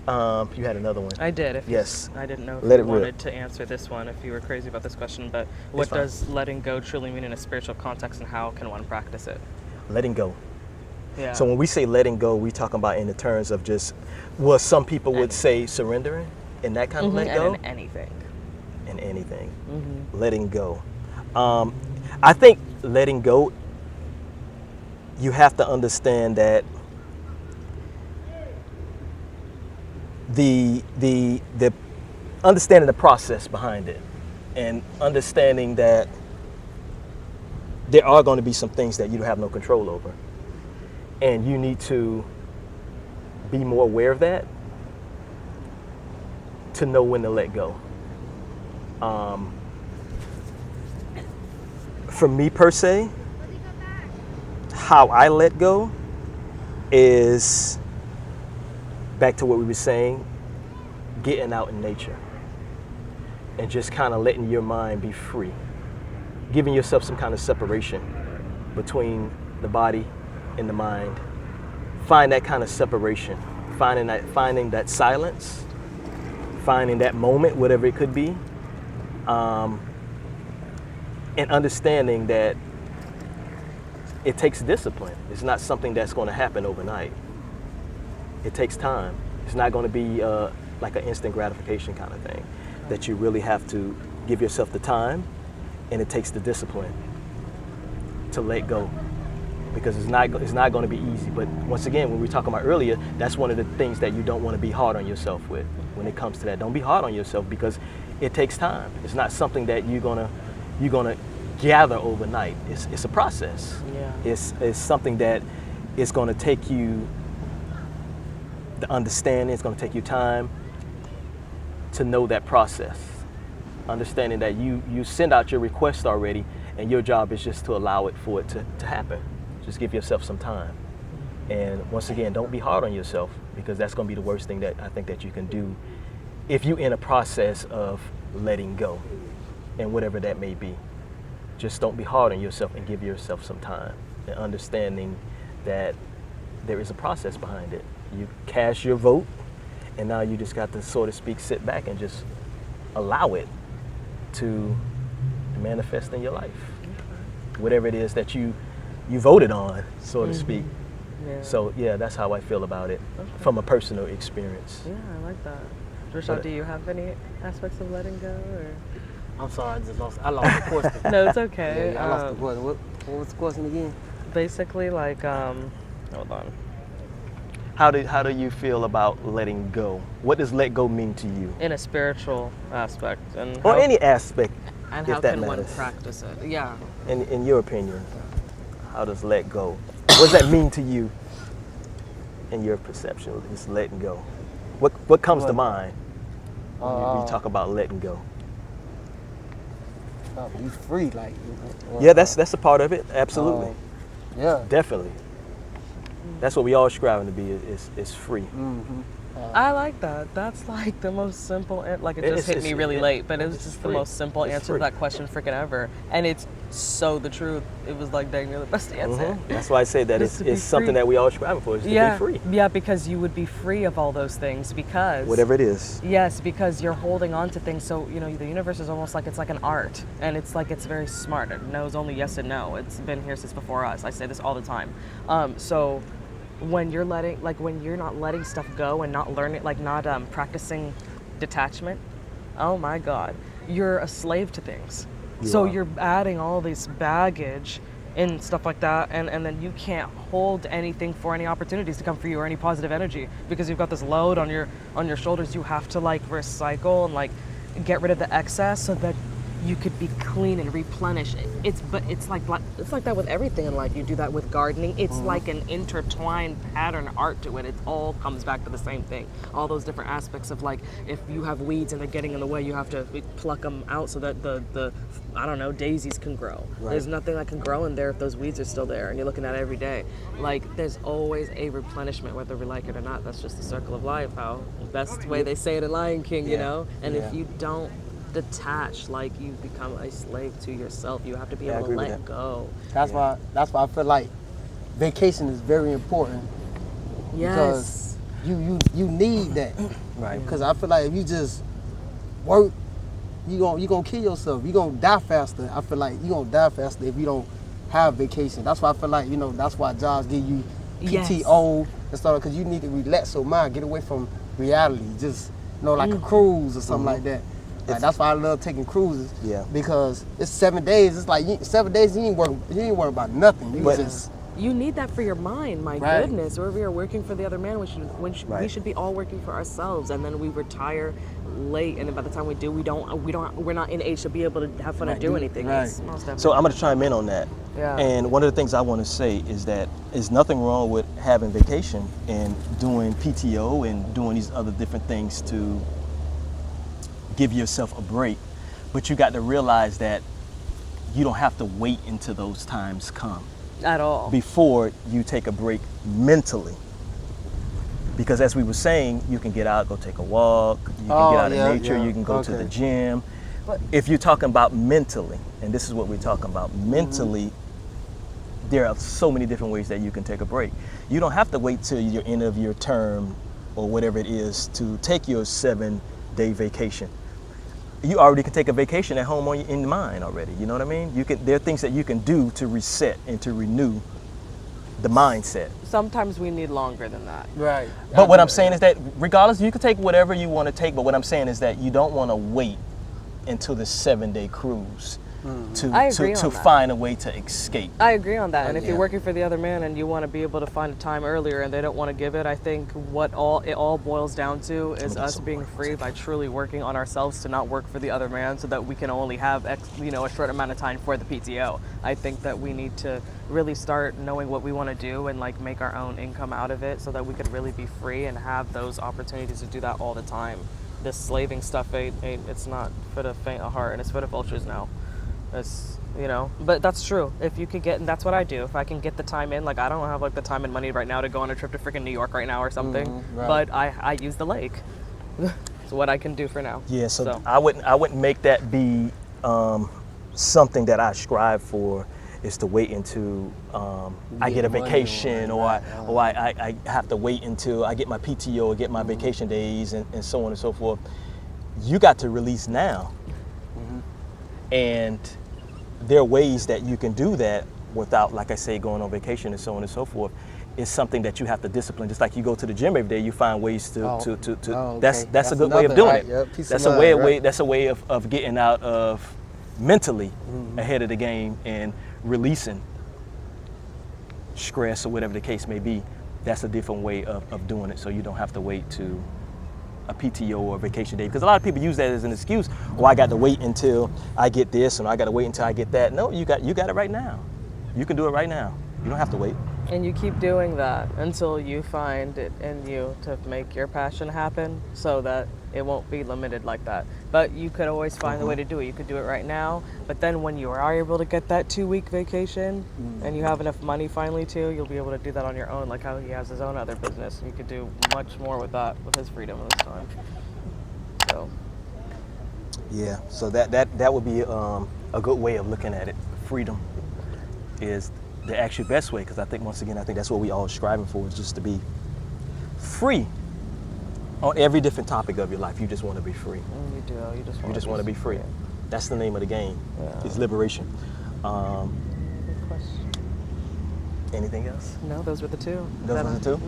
You had another one. I did. Yes. I didn't know if Let you it rip. wanted to answer this one, if you were crazy about this question, but what fine. does letting go truly mean in a spiritual context, and how can one practice it? Letting go. Yeah. So when we say letting go, we talking about in the terms of just, well, some people would say surrendering, and that kind of let go. And in anything. In anything. Letting go. I think letting go, you have to understand that the understanding the process behind it, and understanding that there are going to be some things that you have no control over, and you need to be more aware of that to know when to let go. For me per se, how I let go is back to what we were saying, getting out in nature and just kind of letting your mind be free, giving yourself some kind of separation between the body and the mind. Find that kind of separation, finding that silence, finding that moment, whatever it could be, and understanding that it takes discipline. It's not something that's going to happen overnight. It takes time. It's not going to be like an instant gratification kind of thing, that you really have to give yourself the time, and it takes the discipline to let go, because it's not going to be easy. But once again, when we were talking about earlier, that's one of the things that you don't want to be hard on yourself with when it comes to that. Don't be hard on yourself, because it takes time. It's not something that you're gonna gather overnight. It's a process. Yeah. It's something that is going to take you the understanding. It's going to take you time to know that process. Understanding that you send out your request already, and your job is just to allow it for it to happen. Just give yourself some time. And once again, don't be hard on yourself, because that's going to be the worst thing that I think that you can do if you're in a process of letting go, and whatever that may be. Just don't be hard on yourself, and give yourself some time, and understanding that there is a process behind it. You cast your vote, and now you just got to, so to speak, sit back and just allow it to manifest in your life. Whatever it is that you voted on, so to speak. Yeah. So yeah, that's how I feel about it from a personal experience. Yeah, I like that. Rashad, do you have any aspects of letting go? Or? I'm sorry, I lost the question. No, it's okay. I lost the question. What was the question again? Basically, like, hold on. How do you feel about letting go? What does let go mean to you? In a spiritual aspect, and Or any aspect, and if how that can one matters. practice it? Yeah. In your opinion, how does let go? What does that mean to you in your perception, just letting go? What comes to mind when you talk about letting go? Be free, like. Yeah, that's a part of it. Absolutely. Yeah. Definitely. That's what we all striving to be, is free. Mm-hmm. I like that. That's like the most simple, like it just hit me really late, but it was just the most simple answer to that question freaking ever. And it's so the truth. It was like dang near the best answer. That's why I say that it's something that we all striving for, is to be free. Yeah, because you would be free of all those things, because Whatever it is. yes, because you're holding on to things. So, the universe is almost like, it's like an art, and it's like, it's very smart. It knows only yes and no. It's been here since before us. I say this all the time. So when you're when you're not letting stuff go and not learning, like not practicing detachment, oh my God, you're a slave to things. So you're adding all this baggage and stuff like that, and then you can't hold anything for any opportunities to come for you, or any positive energy, because you've got this load on your shoulders. You have to like recycle and like get rid of the excess so that you could be clean and replenish. It's like that with everything in life. You do that with gardening. It's like an intertwined pattern art to it. It all comes back to the same thing. All those different aspects of, like, if you have weeds and they're getting in the way, you have to pluck them out so that the I don't know, daisies can grow. Right. There's nothing that can grow in there if those weeds are still there and you're looking at it every day. Like, there's always a replenishment, whether we like it or not. That's just the circle of life, how the best way they say it in Lion King, you know? And if you don't detach, like, you become a slave to yourself. You have to be able to let go. That's why I feel like vacation is very important. Yes. you need that. Right. Because I feel like if you just work, you gonna kill yourself. You gonna die faster. I feel like you gonna die faster if you don't have vacation. That's why I feel like, that's why jobs give you PTO and stuff, because you need to relax your mind, get away from reality. Just, like a cruise or something like that. Like, that's why I love taking cruises. Yeah. Because it's 7 days. It's like 7 days you ain't worrying about nothing. You need that for your mind, my Right. goodness. Or we are working for the other man, we Right. should be all working for ourselves, and then we retire late, and then by the time we do, we're not in age to be able to have fun and do anything. Right. It's most definitely. So I'm going to chime in on that. Yeah. And one of the things I want to say is that there's nothing wrong with having vacation and doing PTO and doing these other different things to give yourself a break. But you got to realize that you don't have to wait until those times come At all. before you take a break mentally. Because as we were saying, you can get out, go take a walk, you can get out in nature, you can go to the gym. But if you're talking about mentally, and this is what we're talking about, mentally, there are so many different ways that you can take a break. You don't have to wait till your end of your term or whatever it is to take your 7-day vacation. You already can take a vacation at home in mind already. You know what I mean? There are things that you can do to reset and to renew the mindset. Sometimes we need longer than that. Right. But what I'm saying is that regardless, you can take whatever you want to take, but what I'm saying is that you don't want to wait until the 7-day cruise I agree to on that. find a way to escape. I agree on that. And if Yeah. you're working for the other man and you want to be able to find a time earlier and they don't want to give it, I think what it all boils down to is us being free by truly working on ourselves to not work for the other man, so that we can only have a short amount of time for the PTO. I think that we need to really start knowing what we want to do and like make our own income out of it, so that we could really be free and have those opportunities to do that all the time. This slaving stuff it's not for the faint of heart, and it's for the vultures now. It's, but that's true. If you could get, and that's what I do. If I can get the time in, like I don't have like the time and money right now to go on a trip to freaking New York right now or something, right. but I use the lake. It's what I can do for now. Yeah, so I wouldn't make that be something that I strive for, is to wait until I get a vacation, or I have to wait until I get my PTO or get my vacation days and so on and so forth. You got to release now. And there are ways that you can do that without, like I say, going on vacation and so on and so forth. It's something that you have to discipline. Just like you go to the gym every day, you find ways to. Okay. That's a good way of doing it. Yep. That's a way. That's a way of getting out of mentally ahead of the game and releasing stress or whatever the case may be. That's a different way of doing it, so you don't have to wait to a PTO or a vacation day, because a lot of people use that as an excuse. Well, I got to wait until I get this, and I got to wait until I get that. No, you got it right now. You can do it right now. You don't have to wait. And you keep doing that until you find it in you to make your passion happen, so that it won't be limited like that. But you could always find a way to do it. You could do it right now, but then when you are able to get that 2-week vacation and you have enough money finally you'll be able to do that on your own, like how he has his own other business. You could do much more with that, with his freedom this time. So Yeah, so that would be a good way of looking at it. Freedom is the actual best way, because I think, once again, that's what we all striving for, is just to be free on every different topic of your life. You just want to be free. you do. You just want to be free. That's the name of the game. Yeah. It's liberation. Good question. Anything else? No, those were the two. Those are the two?